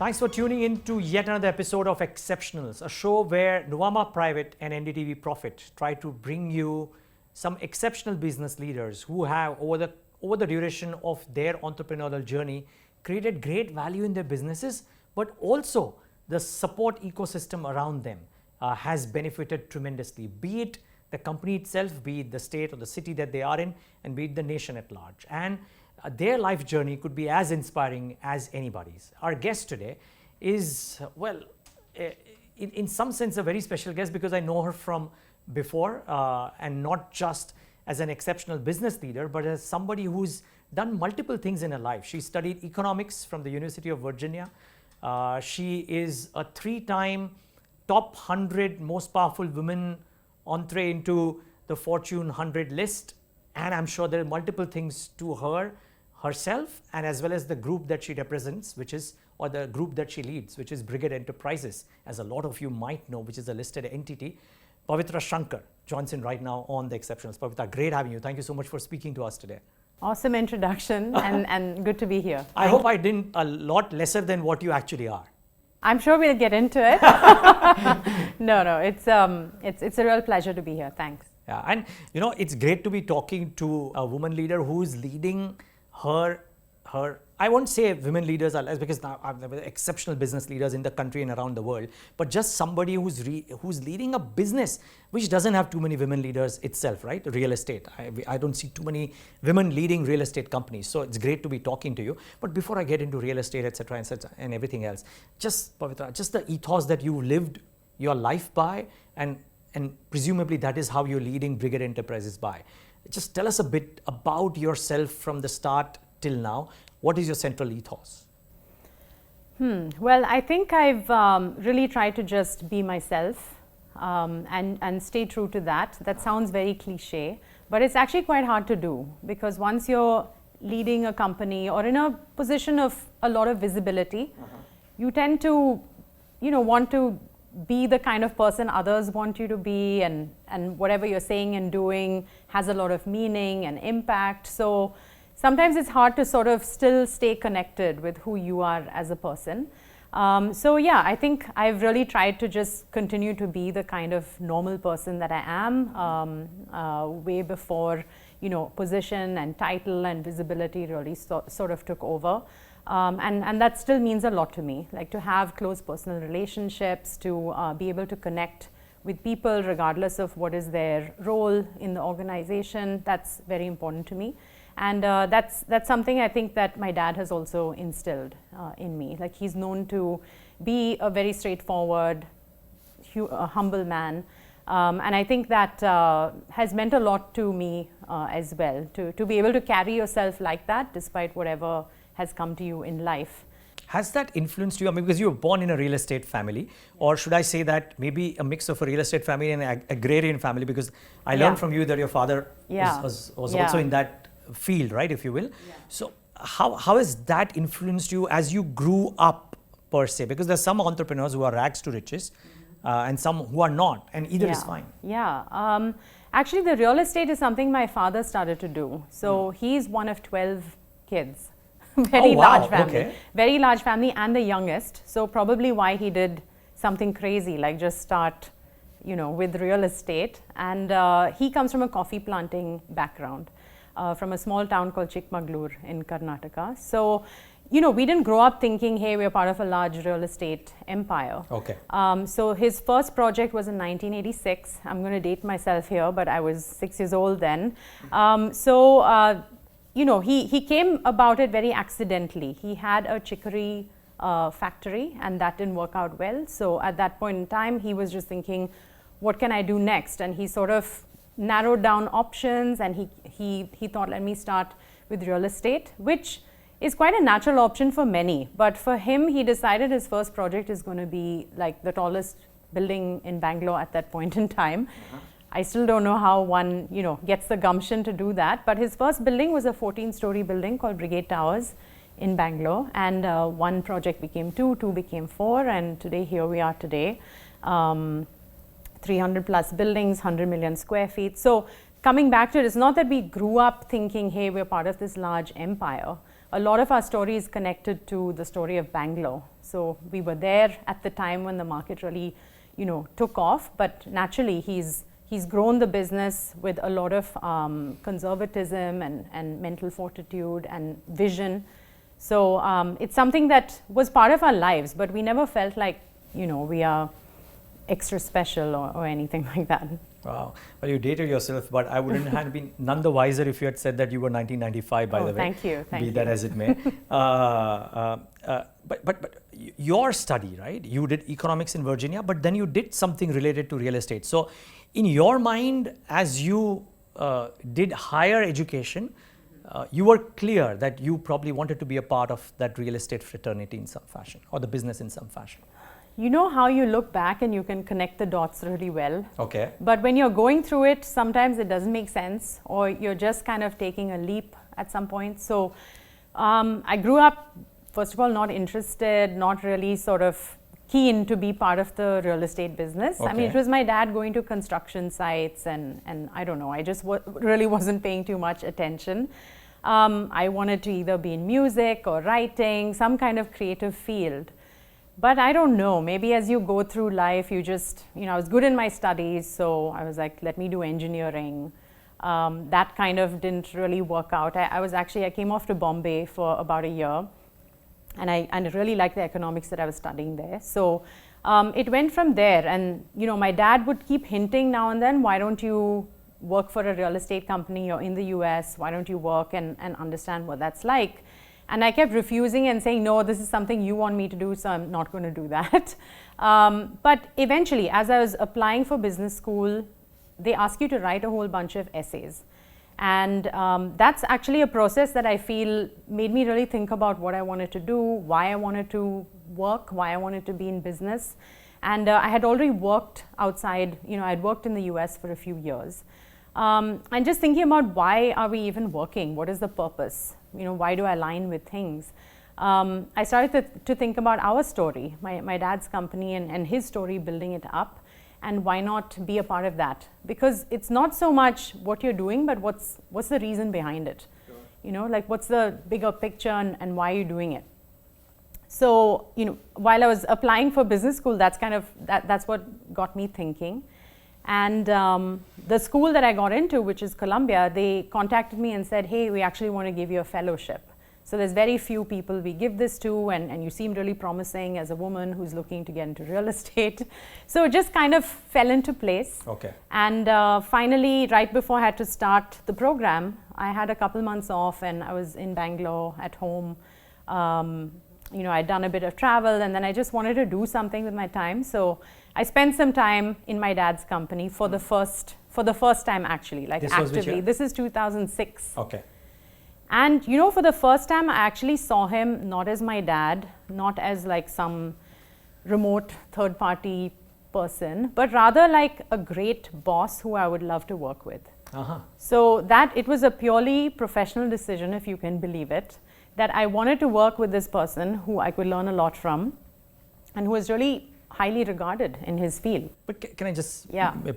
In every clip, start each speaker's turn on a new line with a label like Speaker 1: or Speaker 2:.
Speaker 1: Thanks for tuning in to yet another episode of Exceptionals, a show where Nuvama Private and NDTV Profit try to bring you some exceptional business leaders who have, over the duration of their entrepreneurial journey, created great value in their businesses, but also the support ecosystem around them has benefited tremendously, be it the company itself, be it the state or the city that they are in, and be it the nation at large. And their life journey could be as inspiring as anybody's. Our guest today is, well, in some sense a very special guest because I know her from before, and not just as an exceptional business leader, but as somebody who's done multiple things in her life. She studied economics from the University of Virginia. She is a 3-time top 100 most powerful women entree into the Fortune 100 list. And I'm sure there are multiple things to herself and as well as the group that she represents, which is, or the group that she leads, which is Brigade Enterprises, as a lot of you might know, which is a listed entity. Pavitra Shankar joins in right now on the Exceptionals. Pavitra, great having you. Thank you so much for speaking to us today. Awesome
Speaker 2: introduction and good to be here.
Speaker 1: I hope I didn't a lot lesser than what you actually are.
Speaker 2: I'm sure we'll get into it. No, it's a real pleasure to be here. Thanks.
Speaker 1: Yeah, and you know, it's great to be talking to a woman leader who's leading her I won't say women leaders are less, because now there are exceptional business leaders in the country and around the world, but just somebody who's leading a business which doesn't have too many women leaders itself, right? Real estate. I don't see too many women leading real estate companies. So it's great to be talking to you. But before I get into real estate, etc., and everything else, just Pavitra, just the ethos that you lived your life by, and presumably that is how you're leading Brigade Enterprises by. Just tell us a bit about yourself from the start till now. What is your central ethos?
Speaker 2: Well, I think I've really tried to just be myself and stay true to that. That sounds very cliche, but it's actually quite hard to do, because once you're leading a company or in a position of a lot of visibility, you tend to, want to be the kind of person others want you to be, and whatever you're saying and doing has a lot of meaning and impact. So sometimes it's hard to sort of still stay connected with who you are as a person. So yeah, I think I've really tried to just continue to be the kind of normal person that I am, way before, position and title and visibility really sort of took over. And that still means a lot to me, like to have close personal relationships, to be able to connect with people regardless of what is their role in the organization. That's very important to me. And that's something I think that my dad has also instilled in me. Like, he's known to be a very straightforward, humble man. And I think that has meant a lot to me as well, to be able to carry yourself like that despite whatever has come to you in life.
Speaker 1: Has that influenced you? I mean, because you were born in a real estate family, or should I say that maybe a mix of a real estate family and an agrarian family, because I learned from you that your father was also in that field, right, if you will. Yeah. So how has that influenced you as you grew up, per se? Because there's some entrepreneurs who are rags to riches, and some who are not, and either is fine.
Speaker 2: Yeah, actually the real estate is something my father started to do. So he's one of 12 kids. Very large family. Okay. Very large family, and the youngest. So probably why he did something crazy, like just start, with real estate. And he comes from a coffee planting background, from a small town called Chikmagalur in Karnataka. So, we didn't grow up thinking, hey, we're part of a large real estate empire. Okay. So his first project was in 1986. I'm going to date myself here, but I was 6 years old then. He came about it very accidentally. He had a chicory factory, and that didn't work out well. So at that point in time, he was just thinking, what can I do next? And he sort of narrowed down options, and he thought, let me start with real estate, which is quite a natural option for many. But for him, he decided his first project is going to be like the tallest building in Bangalore at that point in time. I still don't know how one, gets the gumption to do that. But his first building was a 14-story building called Brigade Towers in Bangalore. And one project became two became four, and today, here we are today. 300 plus buildings, 100 million square feet. So coming back to it, it's not that we grew up thinking, hey, we're part of this large empire. A lot of our story is connected to the story of Bangalore. So we were there at the time when the market really, took off. But naturally, he's grown the business with a lot of conservatism and mental fortitude and vision. So it's something that was part of our lives, but we never felt like, we are extra special or anything like that.
Speaker 1: Wow. Well, you dated yourself, but I wouldn't have been none the wiser if you had said that you were 1995, by the way.
Speaker 2: Thank you.
Speaker 1: Be that as it may. But your study, right? You did economics in Virginia, but then you did something related to real estate. So in your mind, as you did higher education, you were clear that you probably wanted to be a part of that real estate fraternity in some fashion, or the business in some fashion.
Speaker 2: You know how you look back and you can connect the dots really well.
Speaker 1: Okay.
Speaker 2: But when you're going through it, sometimes it doesn't make sense, or you're just kind of taking a leap at some point. So I grew up, first of all, not interested, not really sort of keen to be part of the real estate business.
Speaker 1: Okay.
Speaker 2: I mean, it was my dad going to construction sites and I don't know, I just really wasn't paying too much attention. I wanted to either be in music or writing, some kind of creative field. But I don't know, maybe as you go through life, you just, I was good in my studies, so I was like, let me do engineering. That kind of didn't really work out. I came off to Bombay for about a year, and I really liked the economics that I was studying there. So it went from there, and my dad would keep hinting now and then, why don't you work for a real estate company? You're in the US, why don't you work and understand what that's like? And I kept refusing and saying, no, this is something you want me to do, so I'm not going to do that. But eventually, as I was applying for business school, they ask you to write a whole bunch of essays. And that's actually a process that I feel made me really think about what I wanted to do, why I wanted to work, why I wanted to be in business. And I had already worked outside, I'd worked in the US for a few years. And just thinking about why are we even working? What is the purpose? Why do I align with things? I started to think about our story, my dad's company and his story, building it up, and why not be a part of that? Because it's not so much what you're doing, but what's the reason behind it? Sure. Like what's the bigger picture and why you're doing it? So, while I was applying for business school, that's what got me thinking. And the school that I got into, which is Columbia, they contacted me and said, hey, we actually want to give you a fellowship. So there's very few people we give this to, and you seem really promising as a woman who's looking to get into real estate. So it just kind of fell into place. Okay. And finally, right before I had to start the program, I had a couple months off and I was in Bangalore at home. I'd done a bit of travel, and then I just wanted to do something with my time. So I spent some time in my dad's company for the first time, actually, like actively. This is 2006.
Speaker 1: Okay.
Speaker 2: And for the first time, I actually saw him not as my dad, not as like some remote third-party person, but rather like a great boss who I would love to work with. Uh-huh. So it was a purely professional decision, if you can believe it, that I wanted to work with this person who I could learn a lot from, and who was really highly regarded in his field.
Speaker 1: But can I just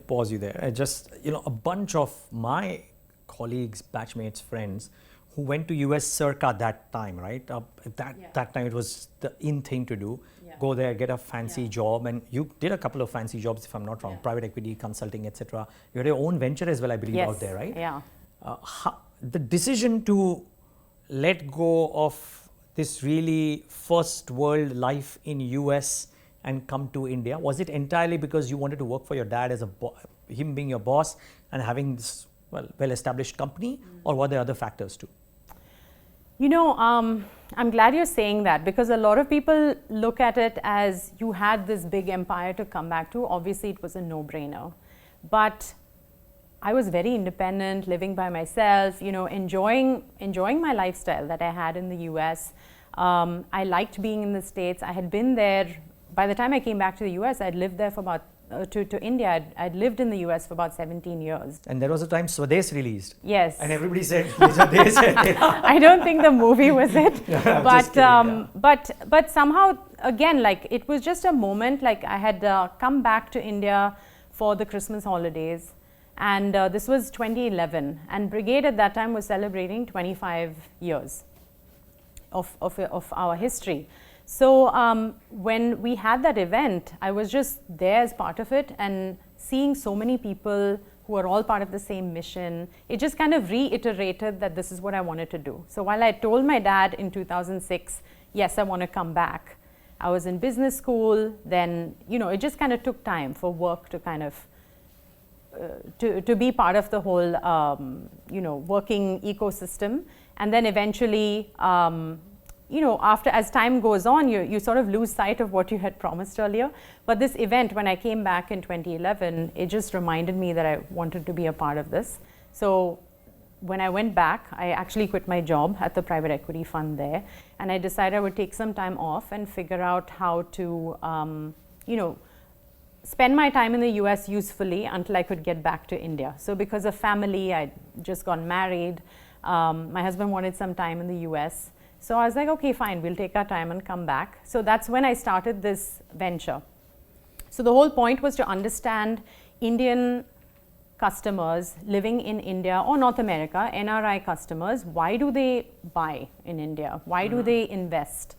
Speaker 1: pause you there? A bunch of my colleagues, batchmates, friends who went to US circa that time, right? That time it was the in thing to do. Yeah. Go there, get a fancy job, and you did a couple of fancy jobs, if I'm not wrong, private equity, consulting, etc. You had your own venture as well, I believe, out there, right?
Speaker 2: Yeah.
Speaker 1: The decision to let go of this really first world life in US and come to India, was it entirely because you wanted to work for your dad as him being your boss and having this well-established company, or were there other factors too?
Speaker 2: I'm glad you're saying that, because a lot of people look at it as you had this big empire to come back to. Obviously, it was a no-brainer. But I was very independent, living by myself, enjoying my lifestyle that I had in the US. I liked being in the States. I had been there. By the time I came back to the US, I'd lived there for about to India. I'd lived in the US for about 17 years.
Speaker 1: And there was a time Swades released.
Speaker 2: Yes.
Speaker 1: And everybody said, Swades.
Speaker 2: I don't think the movie was it. But somehow, again, like it was just a moment, like I had come back to India for the Christmas holidays. And this was 2011. And Brigade at that time was celebrating 25 years of our history. So when we had that event, I was just there as part of it, and seeing so many people who are all part of the same mission, it just kind of reiterated that this is what I wanted to do. So while I told my dad in 2006, yes, I want to come back, I was in business school, then, it just kind of took time for work to kind of, to be part of the whole, working ecosystem. And then eventually, as time goes on, you sort of lose sight of what you had promised earlier. But this event, when I came back in 2011, it just reminded me that I wanted to be a part of this. So when I went back, I actually quit my job at the private equity fund there, and I decided I would take some time off and figure out how to, spend my time in the US usefully until I could get back to India. So because of family, I'd just gotten married. My husband wanted some time in the US. So I was like, okay, fine, we'll take our time and come back. So that's when I started this venture. So the whole point was to understand Indian customers living in India or North America, NRI customers, why do they buy in India? Why do they invest?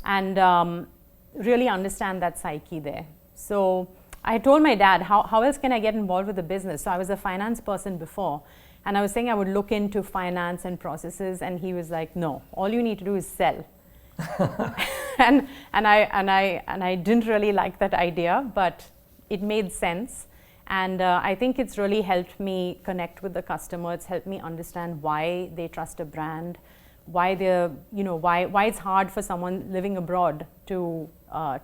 Speaker 2: And really understand that psyche there. So I told my dad, how else can I get involved with the business? So I was a finance person before, and I was saying I would look into finance and processes, and he was like, no, all you need to do is sell. and I didn't really like that idea, but it made sense. And I think it's really helped me connect with the customer. It's helped me understand why they trust a brand, why they're, why it's hard for someone living abroad to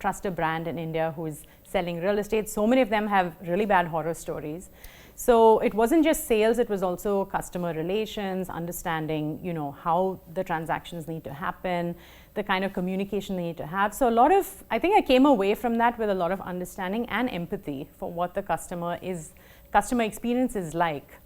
Speaker 2: trust a brand in India who's selling real estate. So many of them have really bad horror stories. So it wasn't just sales, it was also customer relations, understanding, how the transactions need to happen, the kind of communication they need to have. So I think I came away from that with a lot of understanding and empathy for what the customer experience is like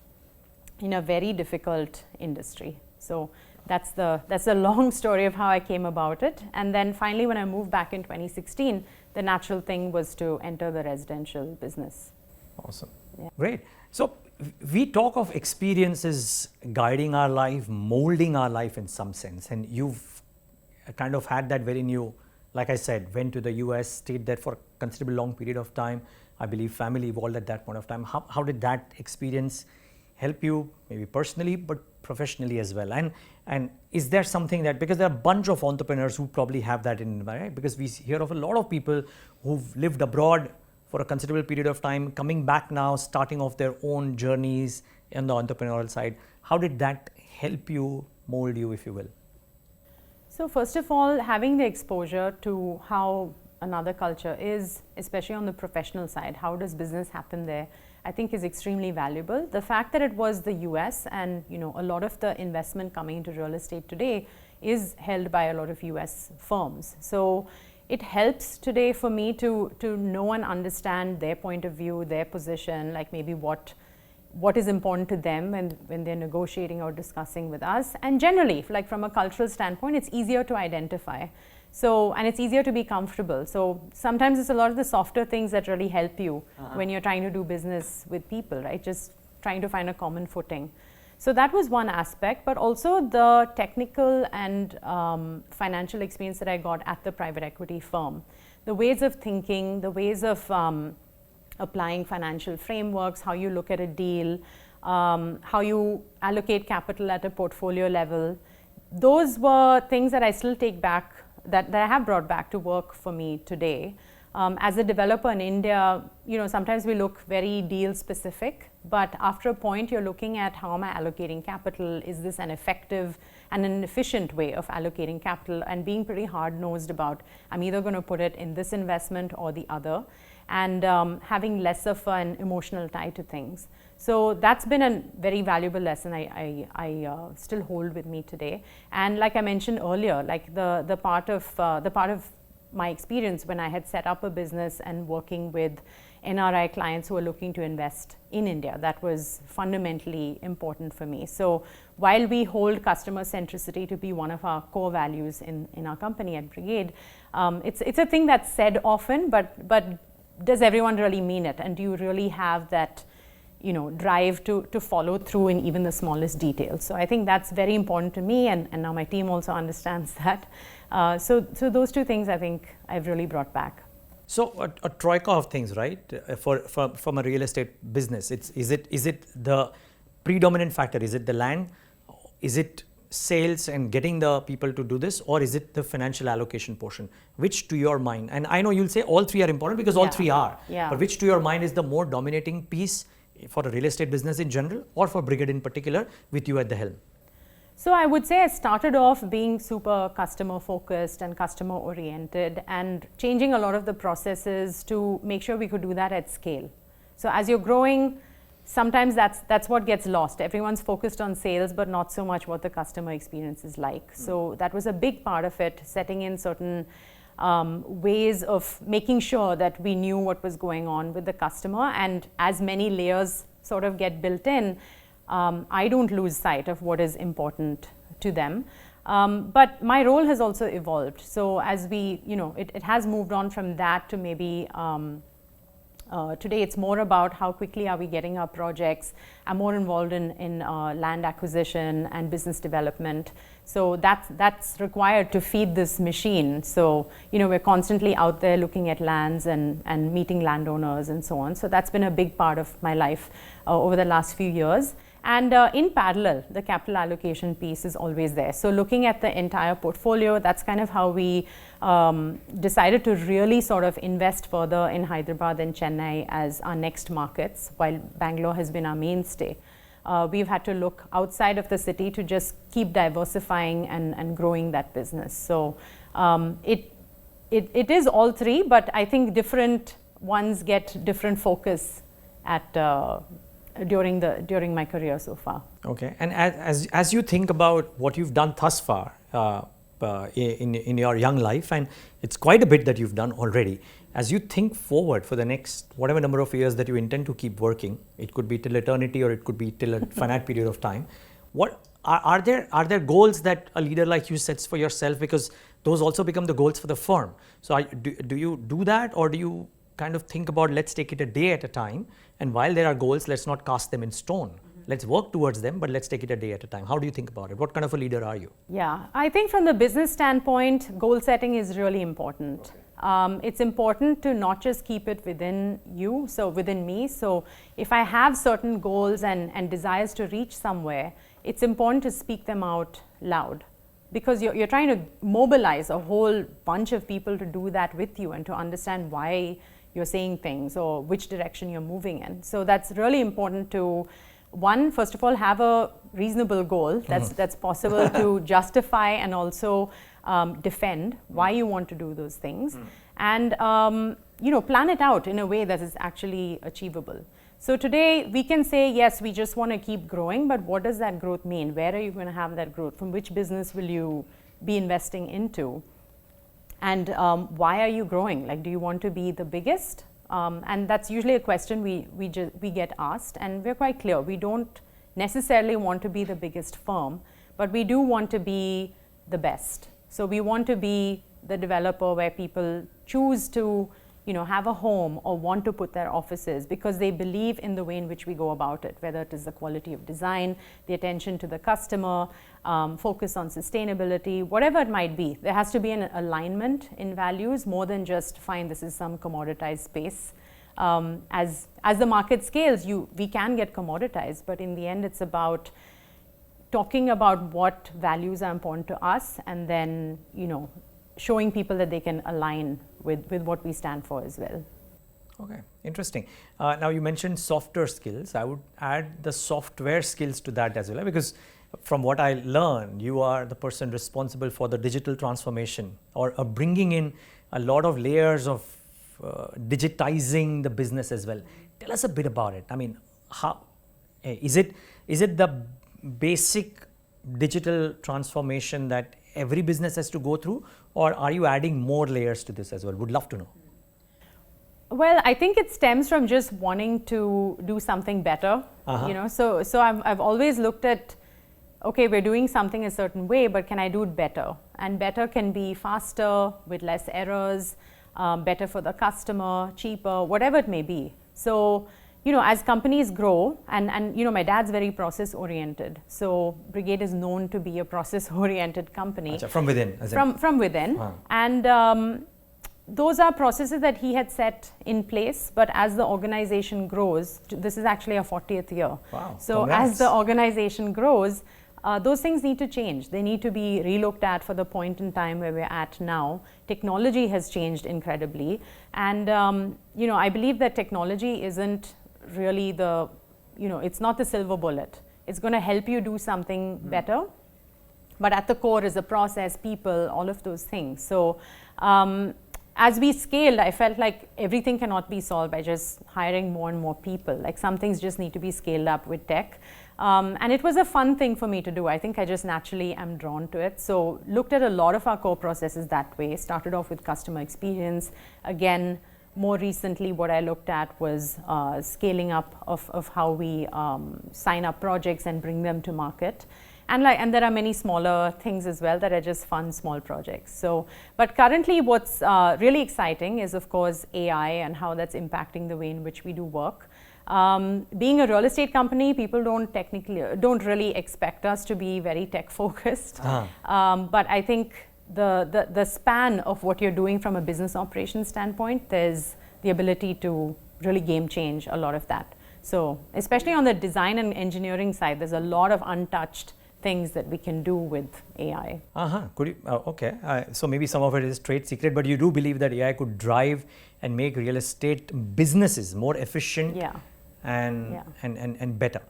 Speaker 2: in a very difficult industry. So that's the long story of how I came about it. And then finally, when I moved back in 2016, the natural thing was to enter the residential business.
Speaker 1: Awesome. Yeah. Great. So we talk of experiences guiding our life, molding our life in some sense, and you've kind of had that very new, like I said, went to the US, stayed there for a considerable long period of time. I believe family evolved at that point of time. How did that experience help you, maybe personally, but professionally as well? And is there something that, because there are a bunch of entrepreneurs who probably have that in, right? Because we hear of a lot of people who've lived abroad for a considerable period of time, coming back now, starting off their own journeys on the entrepreneurial side. How did that help you, mold you, if you will?
Speaker 2: So first of all, having the exposure to how another culture is, especially on the professional side, how does business happen there, I think is extremely valuable. The fact that it was the US and a lot of the investment coming into real estate today is held by a lot of US firms. So it helps today for me to know and understand their point of view, their position, like maybe what is important to them when they're negotiating or discussing with us. And generally, like from a cultural standpoint, it's easier to identify. So, and it's easier to be comfortable. So sometimes it's a lot of the softer things that really help you when you're trying to do business with people, right? Just trying to find a common footing. So that was one aspect, but also the technical and financial experience that I got at the private equity firm. The ways of thinking, the ways of applying financial frameworks, how you look at a deal, how you allocate capital at a portfolio level. Those were things that I still take back, that I have brought back to work for me today. As a developer in India, sometimes we look very deal specific, but after a point you're looking at how am I allocating capital? Is this an effective and an efficient way of allocating capital? And being pretty hard-nosed about, I'm either going to put it in this investment or the other, and having less of an emotional tie to things. So that's been a very valuable lesson I still hold with me today. And like I mentioned earlier, like the part of my experience when I had set up a business and working with NRI clients who were looking to invest in India, that was fundamentally important for me. So while we hold customer centricity to be one of our core values in our company at Brigade, it's a thing that's said often, but does everyone really mean it? And do you really have that drive to follow through in even the smallest details. So I think that's very important to me, and now my team also understands that. So those two things I think I've really brought back.
Speaker 1: So a troika of things, right? From a real estate business, is it the predominant factor? Is it the land? Is it sales and getting the people to do this, or is it the financial allocation portion? Which to your mind, and I know you'll say all three are important because all three are, but which to your mind is the more dominating piece for a real estate business in general, or for Brigade in particular, with you at the helm?
Speaker 2: So I would say I started off being super customer focused and customer oriented, and changing a lot of the processes to make sure we could do that at scale. So as you're growing, sometimes that's what gets lost. Everyone's focused on sales, but not so much what the customer experience is like. So that was a big part of it, setting in certain ways of making sure that we knew what was going on with the customer, and as many layers sort of get built in, I don't lose sight of what is important to them. But my role has also evolved. So as we, it has moved on from that to maybe today it's more about how quickly are we getting our projects. I'm more involved in land acquisition and business development. So that's required to feed this machine. So we're constantly out there looking at lands and meeting landowners and so on. So that's been a big part of my life over the last few years. And in parallel, the capital allocation piece is always there. So looking at the entire portfolio, that's kind of how we decided to really sort of invest further in Hyderabad and Chennai as our next markets, while Bangalore has been our mainstay. We've had to look outside of the city to just keep diversifying and growing that business. So it is all three, but I think different ones get different focus at during my career so far.
Speaker 1: Okay, and as you think about what you've done thus far in your young life, and it's quite a bit that you've done already, as you think forward for the next whatever number of years that you intend to keep working, it could be till eternity or it could be till a finite period of time, what are there goals that a leader like you sets for yourself, because those also become the goals for the firm? So do you do that, or do you kind of think about, let's take it a day at a time, and while there are goals, let's not cast them in stone. Let's work towards them, but let's take it a day at a time. How do you think about it? What kind of a leader are you?
Speaker 2: Yeah, I think from the business standpoint, goal setting is really important. Okay. It's important to not just keep it within you, so within me. So if I have certain goals and desires to reach somewhere, it's important to speak them out loud, because you're trying to mobilize a whole bunch of people to do that with you and to understand why you're saying things or which direction you're moving in. So that's really important to, one, first of all, have a reasonable goal that's possible to justify and also defend why you want to do those things, and plan it out in a way that is actually achievable. So today we can say, yes, we just want to keep growing, but what does that growth mean? Where are you going to have that growth? From which business will you be investing into? And why are you growing? Like, do you want to be the biggest? And that's usually a question we get asked, and we're quite clear. We don't necessarily want to be the biggest firm, but we do want to be the best. So we want to be the developer where people choose to have a home or want to put their offices because they believe in the way in which we go about it, whether it is the quality of design, the attention to the customer, focus on sustainability, whatever it might be. There has to be an alignment in values more than just, fine, this is some commoditized space. As the market scales, we can get commoditized, but in the end it's about talking about what values are important to us, and then showing people that they can align with what we stand for as well.
Speaker 1: Okay, interesting. Now you mentioned softer skills. I would add the software skills to that as well, because from what I learned, you are the person responsible for the digital transformation or bringing in a lot of layers of digitizing the business as well. Tell us a bit about it. I mean, how is it the basic digital transformation that every business has to go through, or are you adding more layers to this as well? Would love to know.
Speaker 2: Well, I think it stems from just wanting to do something better. So I've always looked at, okay, we're doing something a certain way, but can I do it better? And better can be faster, with less errors, better for the customer, cheaper, whatever it may be. So as companies grow, and my dad's very process oriented. So Brigade is known to be a process oriented company.
Speaker 1: Achha, from within.
Speaker 2: From within. And those are processes that he had set in place, but as the organization grows, this is actually our 40th year.
Speaker 1: Wow.
Speaker 2: So
Speaker 1: Congrats.
Speaker 2: as the organization grows, those things need to change. They need to be relooked at for the point in time where we're at now. Technology has changed incredibly. And, I believe that technology isn't really it's not the silver bullet. It's going to help you do something better. But at the core is the process, people, all of those things. So as we scaled, I felt like everything cannot be solved by just hiring more and more people. Like some things just need to be scaled up with tech. And it was a fun thing for me to do. I think I just naturally am drawn to it. So looked at a lot of our core processes that way. Started off with customer experience. Again, more recently, what I looked at was scaling up of how we sign up projects and bring them to market. And there are many smaller things as well that are just fun, small projects. So, but currently what's really exciting is, of course, AI and how that's impacting the way in which we do work. Being a real estate company, people don't really expect us to be very tech focused. But I think the span of what you're doing from a business operations standpoint, there's the ability to really game change a lot of that. So especially on the design and engineering side, there's a lot of untouched things that we can do with AI.
Speaker 1: Could you? Okay. So maybe some of it is trade secret, but you do believe that AI could drive and make real estate businesses more efficient and better.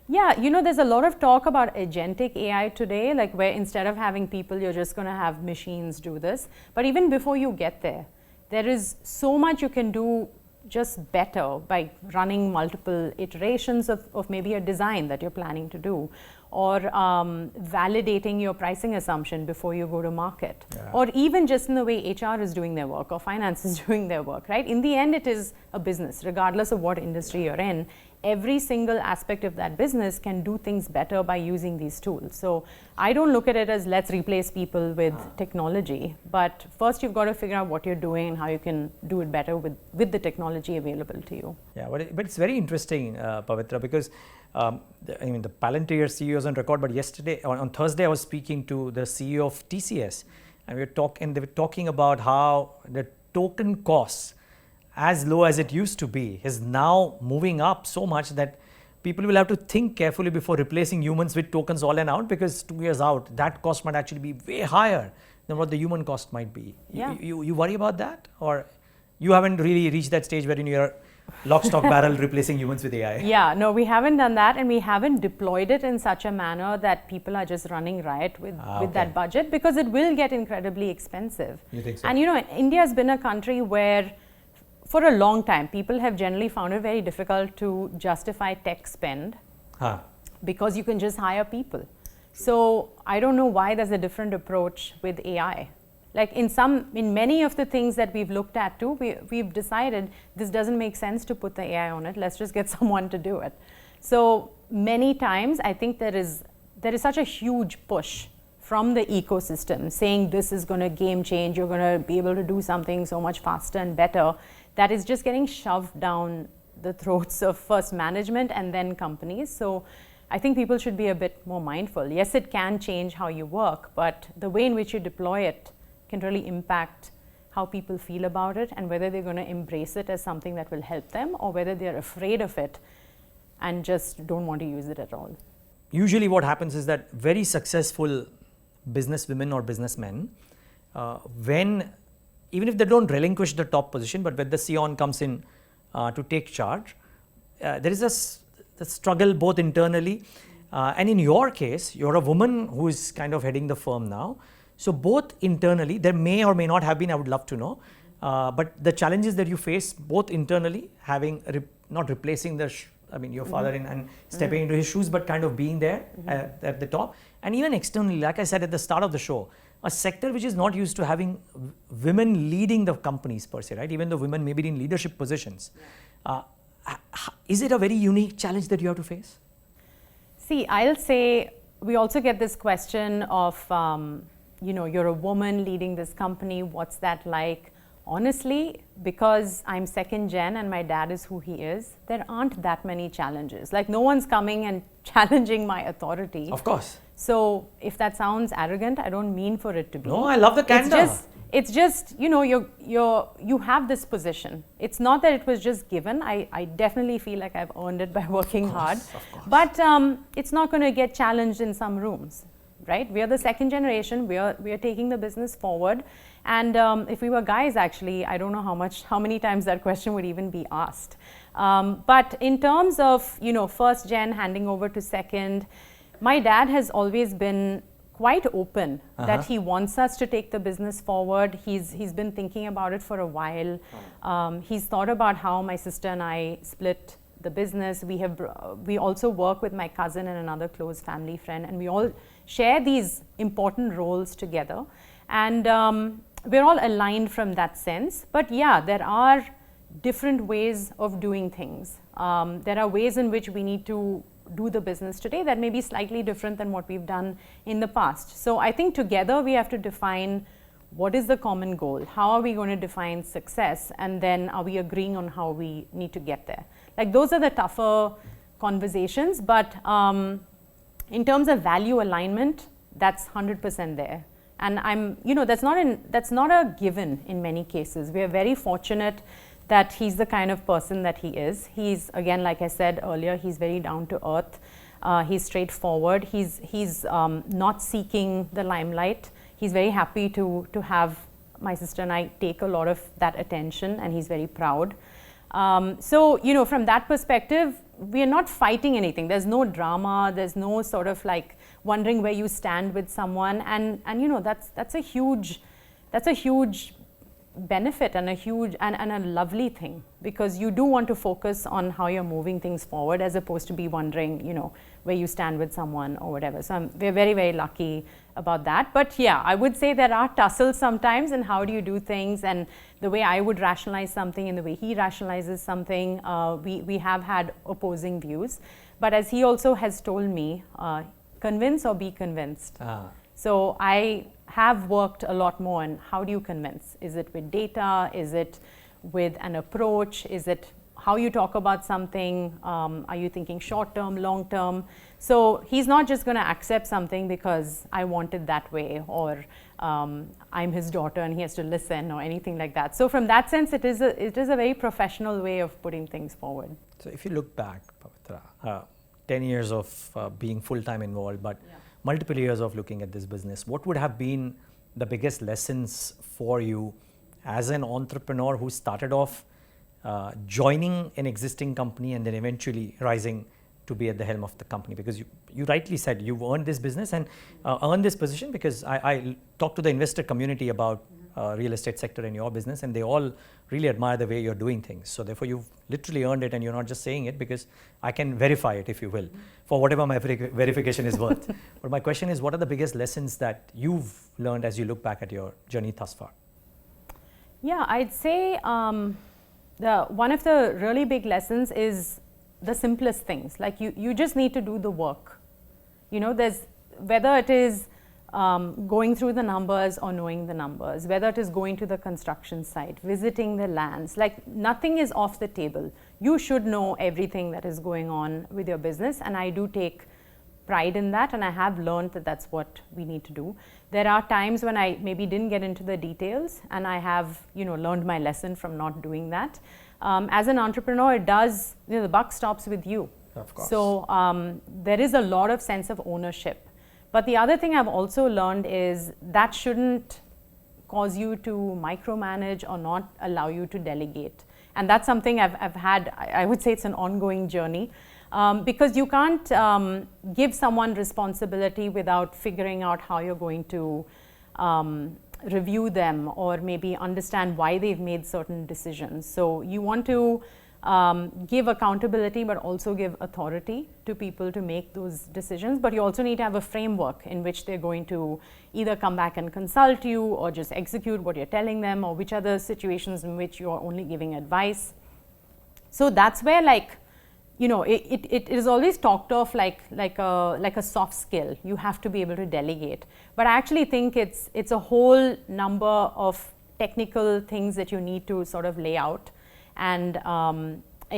Speaker 2: Yeah, there's a lot of talk about agentic AI today, like where instead of having people, you're just going to have machines do this. But even before you get there, there is so much you can do just better by running multiple iterations of maybe a design that you're planning to do, or validating your pricing assumption before you go to market, or even just in the way HR is doing their work or finance is doing their work, right? In the end, it is a business, regardless of what industry you're in. Every single aspect of that business can do things better by using these tools. So I don't look at it as let's replace people with technology, but first you've got to figure out what you're doing and how you can do it better with the technology available to you.
Speaker 1: Yeah, but it's very interesting, Pavitra, because the Palantir CEO is on record, but yesterday, on Thursday, I was speaking to the CEO of TCS, and they were talking about how the token costs, as low as it used to be, is now moving up so much that people will have to think carefully before replacing humans with tokens all and out, because 2 years out, that cost might actually be way higher than what the human cost might be.
Speaker 2: Yeah.
Speaker 1: You worry about that? Or you haven't really reached that stage wherein you're lock, stock, barrel replacing humans with AI?
Speaker 2: Yeah, no, we haven't done that, and we haven't deployed it in such a manner that people are just running riot with that budget, because it will get incredibly expensive.
Speaker 1: You think so?
Speaker 2: And India has been a country where for a long time, people have generally found it very difficult to justify tech spend because you can just hire people. So I don't know why there's a different approach with AI. Like in many of the things that we've looked at too, we've decided this doesn't make sense to put the AI on it. Let's just get someone to do it. So many times, I think there is such a huge push from the ecosystem saying this is going to game change. You're going to be able to do something so much faster and better. That is just getting shoved down the throats of first management and then companies. So I think people should be a bit more mindful. Yes, it can change how you work, but the way in which you deploy it can really impact how people feel about it and whether they're going to embrace it as something that will help them or whether they're afraid of it and just don't want to use it at all.
Speaker 1: Usually what happens is that very successful businesswomen or businessmen, even if they don't relinquish the top position, but when the CEO comes in to take charge, there is a struggle both internally and in your case, you're a woman who is kind of heading the firm now. So both internally, there may or may not have been, I would love to know, but the challenges that you face both internally, having not replacing your father and stepping into his shoes, but kind of being there at the top, and even externally, like I said at the start of the show, a sector which is not used to having women leading the companies per se, right? Even though women may be in leadership positions. Is it a very unique challenge that you have to face?
Speaker 2: See, I'll say we also get this question of, you're a woman leading this company, what's that like? honestly, because I'm second gen and my dad is who he is, there aren't that many challenges. Like, no one's coming and challenging my authority.
Speaker 1: Of course.
Speaker 2: So if that sounds arrogant, I don't mean for it to be.
Speaker 1: No, I love the candor.
Speaker 2: It's just, you know, you have this position. It's not that it was just given. I definitely feel like I've earned it by working hard. But it's not going to get challenged in some rooms, right? We are the second generation. We are taking the business forward. And if we were guys, actually, I don't know how many times that question would even be asked. But in terms of, you know, first gen handing over to second, my dad has always been quite open that he wants us to take the business forward. He's been thinking about it for a while. He's thought about how my sister and I split the business. We also work with my cousin and another close family friend, and we all share these important roles together. And we're all aligned from that sense. But yeah, there are different ways of doing things. There are ways in which we need to do the business today that may be slightly different than what we've done in the past. So I think together we have to define what is the common goal, how are we going to define success, and then are we agreeing on how we need to get there. Like, those are the tougher conversations, but in terms of value alignment, that's 100% there. And that's not a given in many cases. We are very fortunate that he's the kind of person that he is. He's, again, like I said earlier, he's very down to earth. He's straightforward. He's not seeking the limelight. He's very happy to have my sister and I take a lot of that attention, and he's very proud. So, you know, from that perspective, we are not fighting anything. There's no drama. There's no sort of like wondering where you stand with someone. And you know, that's a huge benefit and a huge and a lovely thing, because you do want to focus on how you're moving things forward as opposed to be wondering, you know, where you stand with someone or whatever. So we're very, very lucky about that. But yeah, I would say there are tussles sometimes in how do you do things, and the way I would rationalize something and the way he rationalizes something. We have had opposing views, but as he also has told me, convince or be convinced. So I have worked a lot more on how do you convince? Is it with data? Is it with an approach? Is it how you talk about something? Are you thinking short term, long term? So he's not just going to accept something because I want it that way, or I'm his daughter and he has to listen, or anything like that. So from that sense, it is a very professional way of putting things forward.
Speaker 1: So if you look back, Pavitra, 10 years of being full-time involved, but multiple years of looking at this business, what would have been the biggest lessons for you as an entrepreneur who started off joining an existing company and then eventually rising to be at the helm of the company? Because you rightly said you've earned this business and earned this position, because I talked to the investor community about real estate sector in your business, and they all really admire the way you're doing things. So therefore you've literally earned it, and you're not just saying it, because I can verify it, if you will, for whatever my verification is worth. But my question is, what are the biggest lessons that you've learned as you look back at your journey thus far?
Speaker 2: Yeah, I'd say one of the really big lessons is the simplest things. Like you just need to do the work. You know, whether it is going through the numbers or knowing the numbers, whether it is going to the construction site, visiting the lands, like nothing is off the table. You should know everything that is going on with your business, and I do take pride in that, and I have learned that that's what we need to do. There are times when I maybe didn't get into the details, and I have, you know, learned my lesson from not doing that. As an entrepreneur, it does, you know, the buck stops with you.
Speaker 1: Of course.
Speaker 2: So there is a lot of sense of ownership. But the other thing I've also learned is that shouldn't cause you to micromanage or not allow you to delegate. And that's something I've had, I would say it's an ongoing journey, because you can't give someone responsibility without figuring out how you're going to review them, or maybe understand why they've made certain decisions. So you want to give accountability, but also give authority to people to make those decisions. But you also need to have a framework in which they're going to either come back and consult you, or just execute what you're telling them, or which are the situations in which you're only giving advice. So that's where, like, you know, it is always talked of like a soft skill. You have to be able to delegate. But I actually think it's a whole number of technical things that you need to sort of lay out and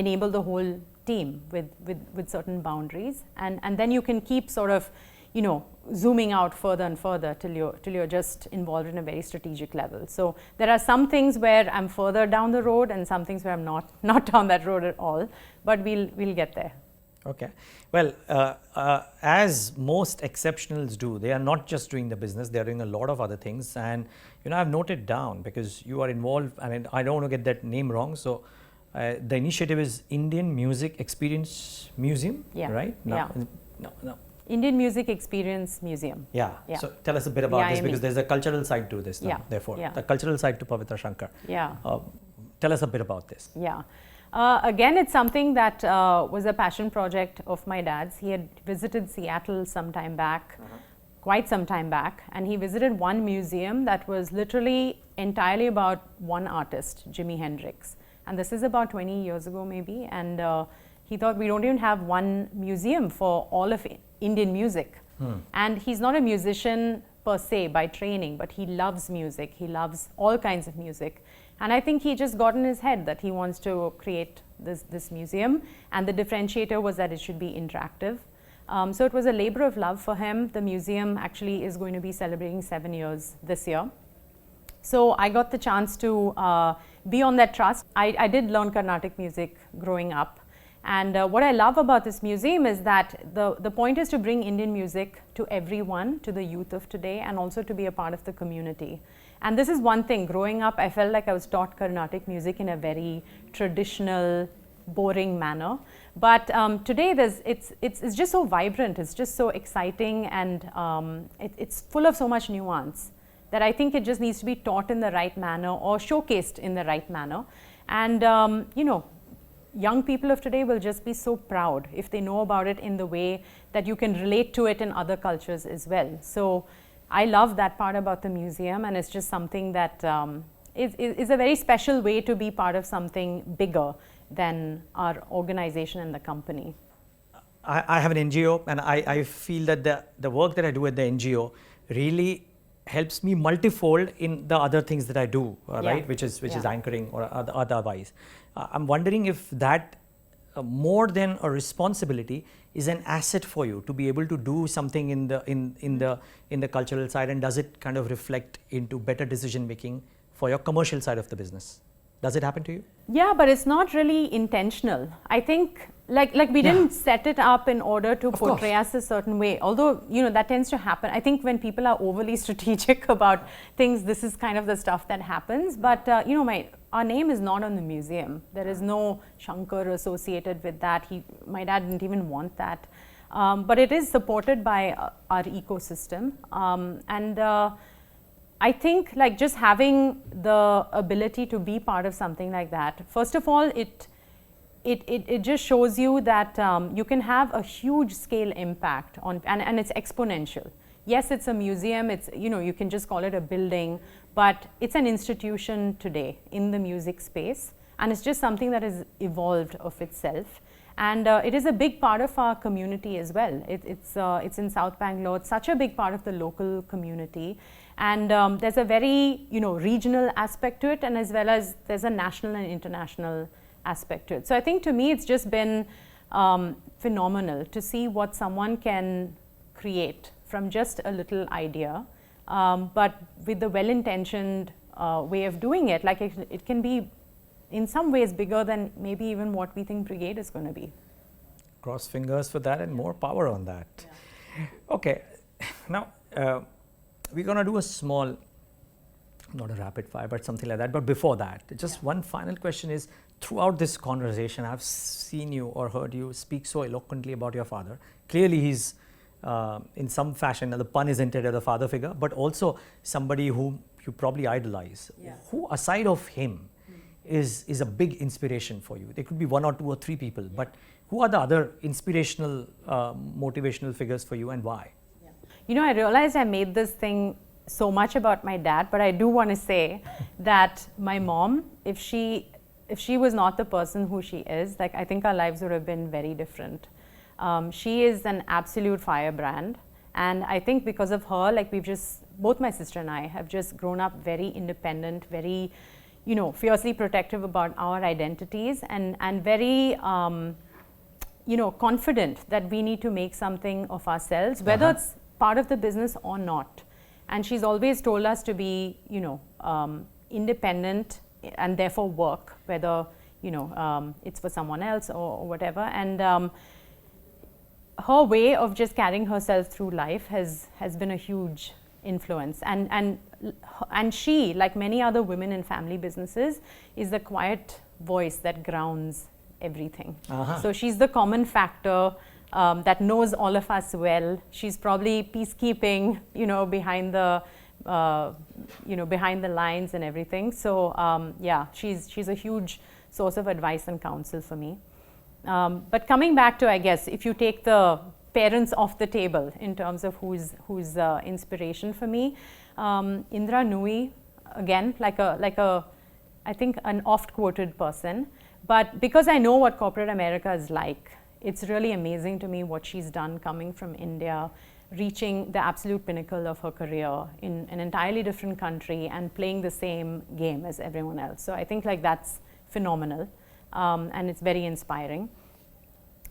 Speaker 2: enable the whole team with certain boundaries, and then you can keep sort of, you know, zooming out further and further till you're just involved in a very strategic level. So there are some things where I'm further down the road and some things where I'm not down that road at all, but we'll get there.
Speaker 1: Okay. Well, as most exceptionals do, they are not just doing the business, they are doing a lot of other things. And, you know, I've noted down because you are involved, I mean, I don't want to get that name wrong. So the initiative is Indian Music Experience Museum,
Speaker 2: Yeah.
Speaker 1: right?
Speaker 2: Yeah.
Speaker 1: No.
Speaker 2: Indian Music Experience Museum.
Speaker 1: Yeah.
Speaker 2: Yeah.
Speaker 1: So tell us a bit about this, because there's a cultural side to this,
Speaker 2: Yeah.
Speaker 1: therefore,
Speaker 2: Yeah.
Speaker 1: the cultural side to Pavitra Shankar.
Speaker 2: Yeah.
Speaker 1: Tell us a bit about this.
Speaker 2: Yeah. Again, it's something that was a passion project of my dad's. He had visited Seattle some time back, quite some time back, and he visited one museum that was literally entirely about one artist, Jimi Hendrix. And this is about 20 years ago maybe, and he thought, we don't even have one museum for all of Indian music. And he's not a musician per se by training, but he loves music. He loves all kinds of music. And I think he just got in his head that he wants to create this museum, and the differentiator was that it should be interactive. So it was a labor of love for him. The museum actually is going to be celebrating 7 years this year. So I got the chance to be on that trust. I did learn Carnatic music growing up. And what I love about this museum is that the point is to bring Indian music to everyone, to the youth of today, and also to be a part of the community. And this is one thing. Growing up, I felt like I was taught Carnatic music in a very traditional, boring manner. But today, it's just so vibrant. It's just so exciting, and it's full of so much nuance that I think it just needs to be taught in the right manner or showcased in the right manner. And you know, young people of today will just be so proud if they know about it in the way that you can relate to it in other cultures as well. So I love that part about the museum, and it's just something that is a very special way to be part of something bigger than our organization and the company.
Speaker 1: I have an NGO, and I feel that the work that I do at the NGO really helps me multifold in the other things that I do, right? Which is anchoring or otherwise. I'm wondering if that more than a responsibility is an asset for you to be able to do something in the cultural side, and does it kind of reflect into better decision making for your commercial side of the business? Does it happen to you?
Speaker 2: Yeah, but it's not really intentional. I think like we didn't set it up in order to portray us a certain way, although, you know, that tends to happen. I think when people are overly strategic about things, this is kind of the stuff that happens. But you know, our name is not on the museum. There is no Shankar associated with that. My dad didn't even want that. But it is supported by our ecosystem. And I think like just having the ability to be part of something like that, first of all, it just shows you that you can have a huge scale impact on, and it's exponential. Yes, it's a museum, it's, you know, you can just call it a building, but it's an institution today in the music space, and it's just something that has evolved of itself. And it is a big part of our community as well. It's in South Bangalore. It's such a big part of the local community. And there's a very, you know, regional aspect to it, and as well as there's a national and international aspect to it. So I think to me it's just been phenomenal to see what someone can create from just a little idea, but with the well-intentioned way of doing it. Like it can be in some ways bigger than maybe even what we think Brigade is going to be.
Speaker 1: Cross fingers for that, and more power on that. Yeah. Okay, now we're going to do a small, not a rapid fire, but something like that. But before that, just one final question is, throughout this conversation, I've seen you or heard you speak so eloquently about your father. Clearly, he's in some fashion, the pun is intended, a father figure, but also somebody whom you probably idolize. Yeah. Who, aside of him, is a big inspiration for you? There could be one or two or three people, but who are the other inspirational, motivational figures for you, and why?
Speaker 2: Yeah. You know, I realized I made this thing so much about my dad, but I do want to say that my mom, if she was not the person who she is, like, I think our lives would have been very different. She is an absolute firebrand, and I think because of her, like, we've just both my sister and I have just grown up very independent, very, fiercely protective about our identities, and very, confident that we need to make something of ourselves, whether it's part of the business or not. And she's always told us to be, independent and therefore work, whether, it's for someone else or whatever. And her way of just carrying herself through life has been a huge influence. And she, like many other women in family businesses, is the quiet voice that grounds everything. So she's the common factor that knows all of us well. She's probably peacekeeping, behind the behind the lines and everything. So she's a huge source of advice and counsel for me. But coming back to, I guess, if you take the parents off the table in terms of who's inspiration for me, Indra Nooyi, again, like a I think an oft quoted person. But because I know what corporate America is like, it's really amazing to me what she's done coming from India, reaching the absolute pinnacle of her career in an entirely different country and playing the same game as everyone else. So I think that's phenomenal, and it's very inspiring.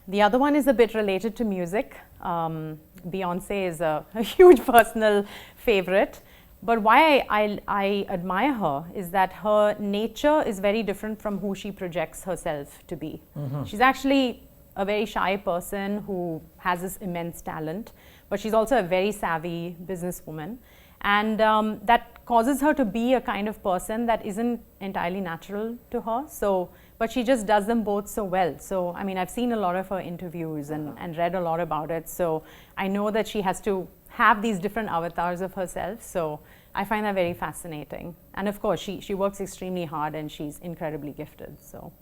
Speaker 2: The other one is a bit related to music. Beyonce is a huge personal favorite. But why I admire her is that her nature is very different from who she projects herself to be. She's actually a very shy person who has this immense talent, but she's also a very savvy businesswoman. And that causes her to be a kind of person that isn't entirely natural to her. But she just does them both so well. So, I mean, I've seen a lot of her interviews and read a lot about it. So I know that she has to have these different avatars of herself. So I find that very fascinating. And of course, she works extremely hard and she's incredibly gifted. So,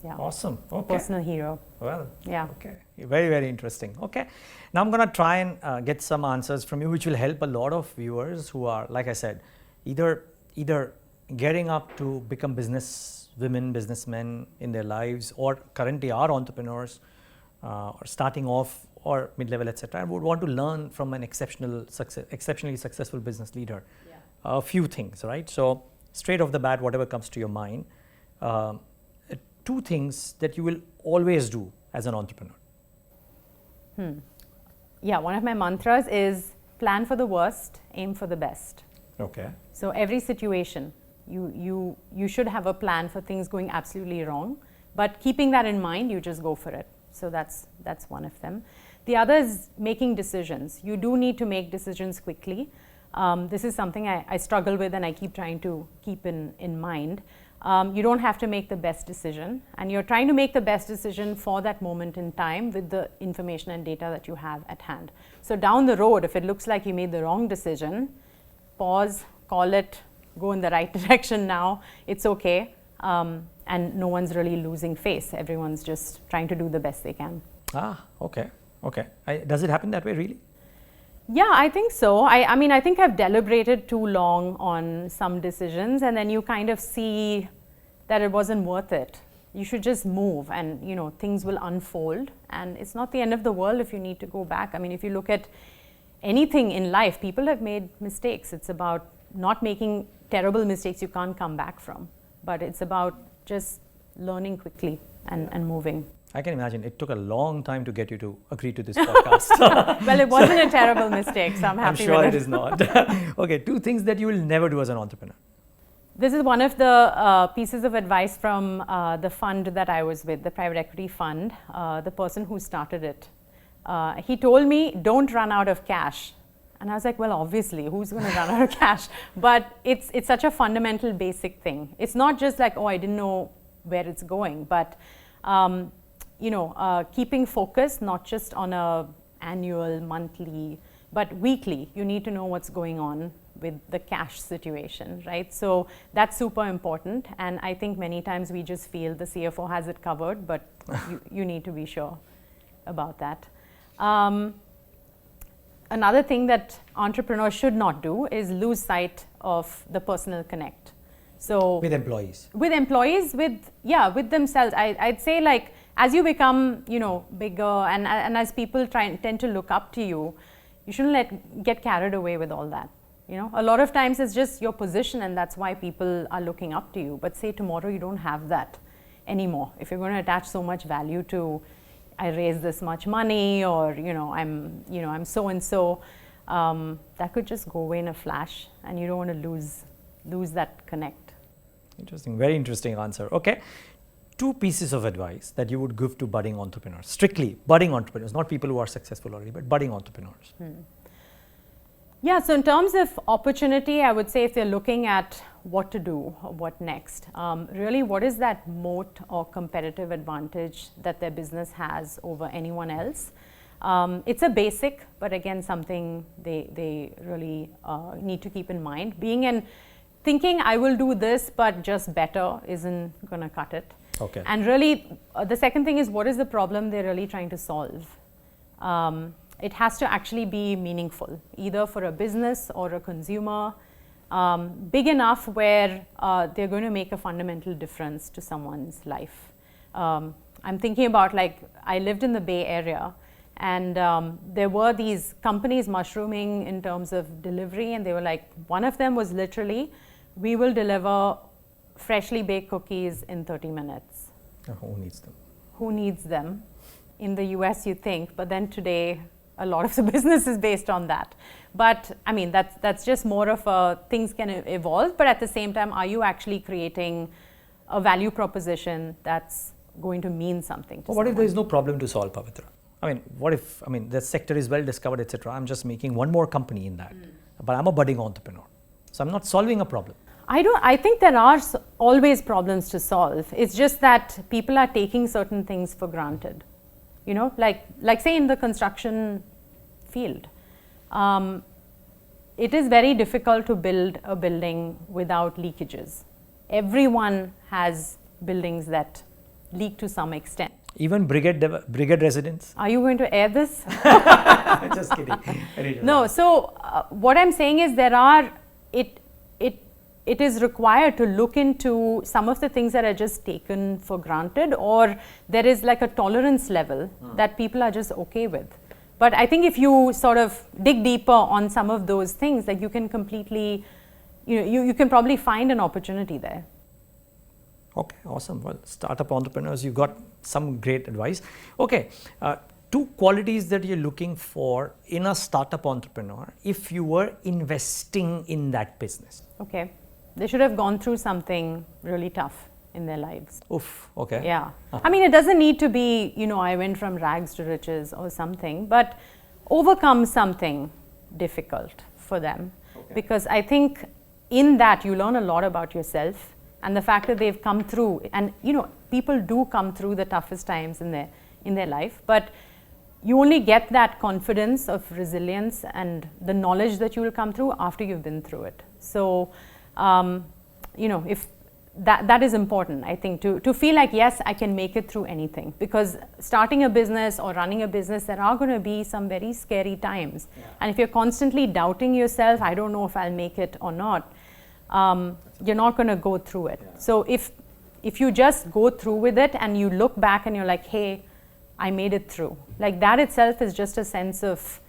Speaker 2: yeah.
Speaker 1: Awesome. Okay.
Speaker 2: Personal hero.
Speaker 1: Well,
Speaker 2: yeah.
Speaker 1: Okay. Very, very interesting. Okay. Now I'm going to try and get some answers from you, which will help a lot of viewers who are, like I said, either getting up to become business women, businessmen in their lives, or currently are entrepreneurs, or starting off, or mid-level, etc., and would want to learn from an exceptionally successful business leader.
Speaker 2: Yeah.
Speaker 1: A few things, right? So straight off the bat, whatever comes to your mind, 2 things that you will always do as an entrepreneur.
Speaker 2: Yeah, one of my mantras is plan for the worst, aim for the best.
Speaker 1: Okay.
Speaker 2: So every situation, you should have a plan for things going absolutely wrong, but keeping that in mind, you just go for it. So that's one of them. The other is making decisions. You do need to make decisions quickly. This is something I struggle with and I keep trying to keep in mind. You don't have to make the best decision, and you're trying to make the best decision for that moment in time with the information and data that you have at hand. So down the road, if it looks like you made the wrong decision, pause, call it, go in the right direction now, it's okay. And no one's really losing face. Everyone's just trying to do the best they can.
Speaker 1: Okay. Does it happen that way, really?
Speaker 2: Yeah, I think so. I mean, I think I've deliberated too long on some decisions, and then you kind of see that it wasn't worth it. You should just move, and things will unfold, and it's not the end of the world if you need to go back. I mean, if you look at anything in life, people have made mistakes. It's about not making terrible mistakes you can't come back from, but it's about just learning quickly and moving.
Speaker 1: I can imagine it took a long time to get you to agree to this podcast.
Speaker 2: Well, it wasn't a terrible mistake, so I'm happy with it.
Speaker 1: I'm sure it is not. Okay, 2 things that you will never do as an entrepreneur.
Speaker 2: This is one of the pieces of advice from the fund that I was with, the private equity fund, the person who started it. He told me, don't run out of cash. And I was like, well, obviously, who's going to run out of cash? But it's such a fundamental, basic thing. It's not just like, oh, I didn't know where it's going, but keeping focus, not just on a annual, monthly, but weekly. You need to know what's going on with the cash situation, right? So that's super important. And I think many times we just feel the CFO has it covered, but you need to be sure about that. Another thing that entrepreneurs should not do is lose sight of the personal connect. So
Speaker 1: with employees,
Speaker 2: with themselves. I'd say, like, as you become, bigger and as people tend to look up to you, you shouldn't get carried away with all that. A lot of times it's just your position, and that's why people are looking up to you. But say tomorrow you don't have that anymore. If you're going to attach so much value to, I raise this much money, or I'm so and so, that could just go away in a flash, and you don't want to lose that connect.
Speaker 1: Interesting, very interesting answer. Okay, 2 pieces of advice that you would give to budding entrepreneurs, strictly budding entrepreneurs, not people who are successful already, but budding entrepreneurs.
Speaker 2: Yeah, so in terms of opportunity, I would say if they're looking at what to do or what next, really what is that moat or competitive advantage that their business has over anyone else? It's a basic, but again, something they really need to keep in mind. Thinking I will do this, but just better isn't going to cut it.
Speaker 1: Okay.
Speaker 2: And really, the second thing is, what is the problem they're really trying to solve? It has to actually be meaningful, either for a business or a consumer, big enough where they're going to make a fundamental difference to someone's life. I'm thinking about, like, I lived in the Bay Area, and there were these companies mushrooming in terms of delivery, and they were like, one of them was literally, we will deliver freshly baked cookies in 30 minutes.
Speaker 1: Who needs them?
Speaker 2: Who needs them? In the US, you think, but then today, a lot of the business is based on that. But I mean, that's just more of a, things can evolve, but at the same time, are you actually creating a value proposition that's going to mean something to
Speaker 1: What if
Speaker 2: someone?
Speaker 1: there is no problem to solve, Pavitra? I mean, what if, the sector is well discovered, etc. I'm just making one more company in that, but I'm a budding entrepreneur. So I'm not solving a problem.
Speaker 2: I think there are always problems to solve. It's just that people are taking certain things for granted. Like say in the construction field, it is very difficult to build a building without leakages. Everyone has buildings that leak to some extent.
Speaker 1: Even brigade residents?
Speaker 2: Are you going to air this?
Speaker 1: Just kidding.
Speaker 2: No, so what I'm saying is it is required to look into some of the things that are just taken for granted, or there is like a tolerance level that people are just okay with. But I think if you sort of dig deeper on some of those things, like you can completely, you can probably find an opportunity there.
Speaker 1: Okay, awesome. Well, startup entrepreneurs, you got some great advice. Okay, 2 qualities that you're looking for in a startup entrepreneur if you were investing in that business.
Speaker 2: Okay. They should have gone through something really tough in their lives.
Speaker 1: Oof, okay.
Speaker 2: Yeah. I mean, it doesn't need to be, I went from rags to riches or something, but overcome something difficult for them. Okay. Because I think in that you learn a lot about yourself, and the fact that they've come through, and people do come through the toughest times in their life, but you only get that confidence of resilience and the knowledge that you will come through after you've been through it. So, if that is important, I think, to feel like, yes, I can make it through anything, because starting a business or running a business, there are going to be some very scary times. Yeah. And if you're constantly doubting yourself, I don't know if I'll make it or not, you're not going to go through it. Yeah. So if you just go through with it and you look back and you're like, hey, I made it through, like that itself is just a sense of,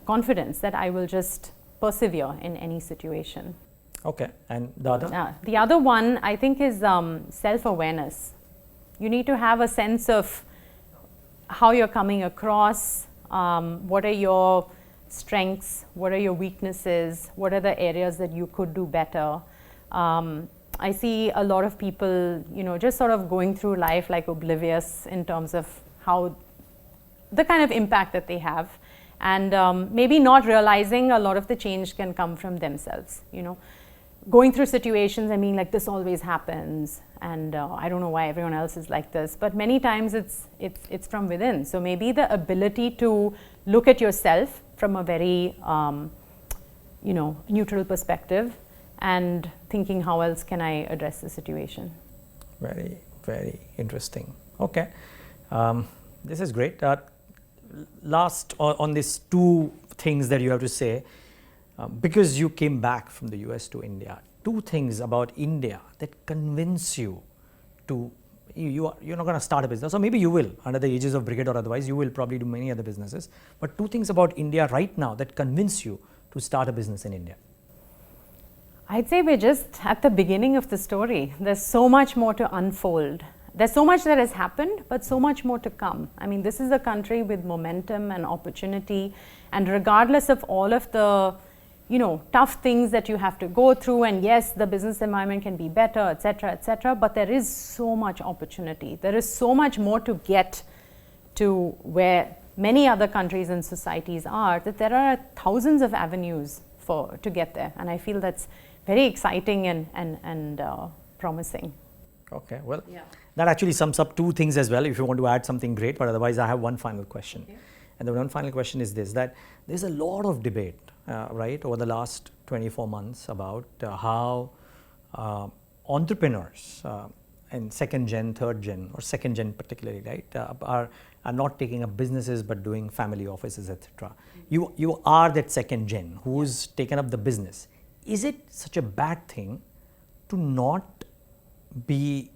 Speaker 2: confidence that I will just persevere in any situation.
Speaker 1: Okay, and the other?
Speaker 2: The other one, I think, is self-awareness. You need to have a sense of how you're coming across, what are your strengths, what are your weaknesses, what are the areas that you could do better. I see a lot of people, just sort of going through life like oblivious in terms of how the kind of impact that they have, and maybe not realizing a lot of the change can come from themselves, going through situations and being like, this always happens, and I don't know why everyone else is like this, but many times it's from within. So maybe the ability to look at yourself from a very neutral perspective and thinking, how else can I address the situation?
Speaker 1: Very, very interesting. Okay, this is great. Last on these 2 things that you have to say, because you came back from the US to India, 2 things about India that convince you to, you're not going to start a business, or maybe you will under the aegis of Brigade, or otherwise you will probably do many other businesses, but 2 things about India right now that convince you to start a business in India.
Speaker 2: I'd say we're just at the beginning of the story. There's so much more to unfold. There's so much that has happened, but so much more to come. I mean, this is a country with momentum and opportunity, and regardless of all of the, tough things that you have to go through, and yes, the business environment can be better, etc., but there is so much opportunity. There is so much more to get to where many other countries and societies are, that there are thousands of avenues to get there, and I feel that's very exciting and promising.
Speaker 1: Okay, well, that actually sums up two things as well. If you want to add something, great, but otherwise I have one final question. Okay. And the one final question is this, that there's a lot of debate, right, over the last 24 months about how entrepreneurs and second gen, third gen, or second gen particularly, right, are not taking up businesses but doing family offices, etc. You are that second gen who's taken up the business. Is it such a bad thing to not be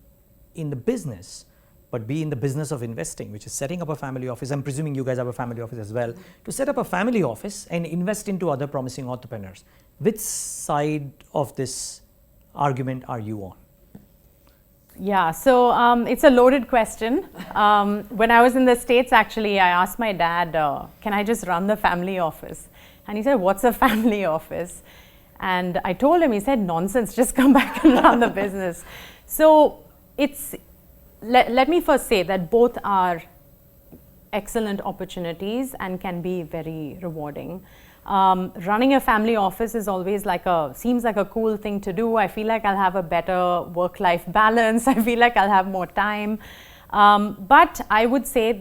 Speaker 1: in the business, but be in the business of investing, which is setting up a family office? I'm presuming you guys have a family office as well. To set up a family office and invest into other promising entrepreneurs. Which side of this argument are you on?
Speaker 2: Yeah, so it's a loaded question. When I was in the States, actually, I asked my dad, can I just run the family office? And he said, what's a family office? And I told him, he said, nonsense, just come back and run the business. So let me first say that both are excellent opportunities and can be very rewarding. Running a family office is always seems like a cool thing to do. I feel like I'll have a better work-life balance. I feel like I'll have more time. But I would say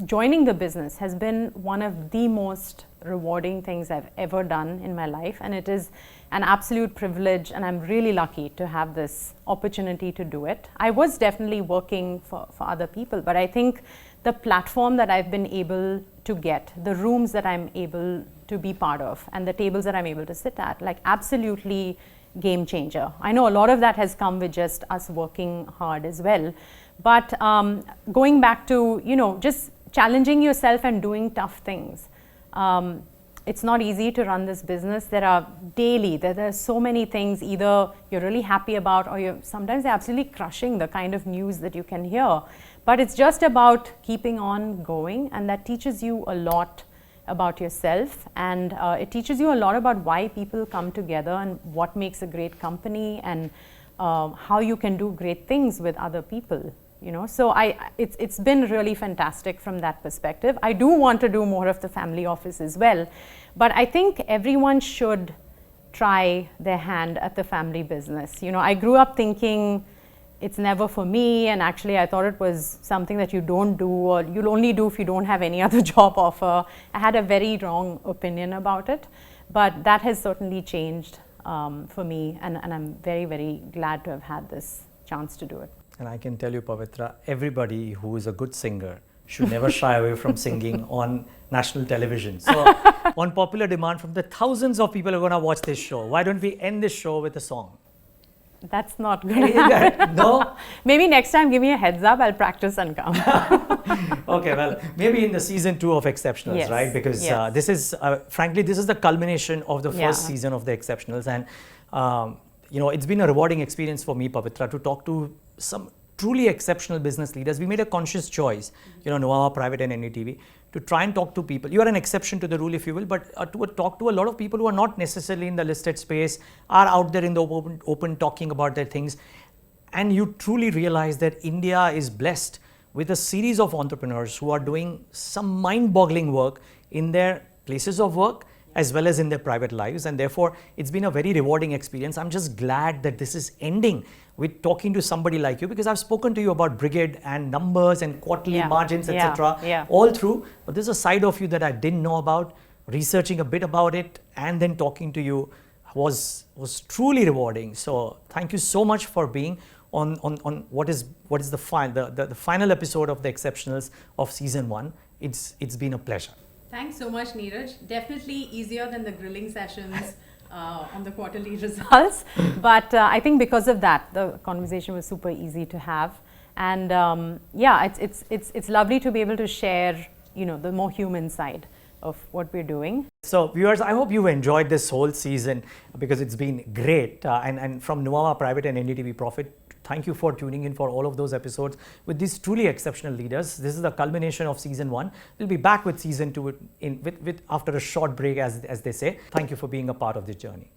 Speaker 2: joining the business has been one of the most rewarding things I've ever done in my life, and it is an absolute privilege, and I'm really lucky to have this opportunity to do it. I was definitely working for other people, but I think the platform that I've been able to get, the rooms that I'm able to be part of, and the tables that I'm able to sit at, absolutely game changer. I know a lot of that has come with just us working hard as well, but going back to, just challenging yourself and doing tough things. It's not easy to run this business. There are so many things either you're really happy about, or sometimes they're absolutely crushing the kind of news that you can hear. But it's just about keeping on going, and that teaches you a lot about yourself, and it teaches you a lot about why people come together and what makes a great company, and how you can do great things with other people. So it's been really fantastic from that perspective. I do want to do more of the family office as well, but I think everyone should try their hand at the family business. I grew up thinking it's never for me, and actually I thought it was something that you don't do, or you'll only do if you don't have any other job offer. I had a very wrong opinion about it, but that has certainly changed for me, and I'm very, very glad to have had this chance to do it.
Speaker 1: And I can tell you, Pavitra, everybody who is a good singer should never shy away from singing on national television. So, on popular demand from the thousands of people who are going to watch this show, why don't we end this show with a song?
Speaker 2: That's not going to happen.
Speaker 1: No?
Speaker 2: Maybe next time give me a heads up, I'll practice and come.
Speaker 1: Okay, well, maybe in the season 2 of Exceptionals,
Speaker 2: yes,
Speaker 1: right? Because
Speaker 2: yes.
Speaker 1: This is, frankly, this is the culmination of the first season of the Exceptionals. And, it's been a rewarding experience for me, Pavitra, to talk to some truly exceptional business leaders. We made a conscious choice, Nuvama Private and NDTV, to try and talk to people. You are an exception to the rule, if you will, but to talk to a lot of people who are not necessarily in the listed space, are out there in the open talking about their things. And you truly realize that India is blessed with a series of entrepreneurs who are doing some mind-boggling work in their places of work as well as in their private lives, and therefore it's been a very rewarding experience. I'm just glad that this is ending with talking to somebody like you, because I've spoken to you about Brigade and numbers and quarterly margins, etc. all through, but there's a side of you that I didn't know about. Researching a bit about it and then talking to you was truly rewarding. So thank you so much for being on what is the final episode of the Exceptionals of season 1. It's been a pleasure.
Speaker 2: Thanks so much, Neeraj. Definitely easier than the grilling sessions on the quarterly results. But I think because of that, the conversation was super easy to have. And it's lovely to be able to share, the more human side of what we're doing.
Speaker 1: So viewers, I hope you enjoyed this whole season because it's been great. And from Nuvama Private and NDTV Profit, thank you for tuning in for all of those episodes with these truly exceptional leaders. This is the culmination of season 1. We'll be back with season 2 after a short break, as they say. Thank you for being a part of this journey.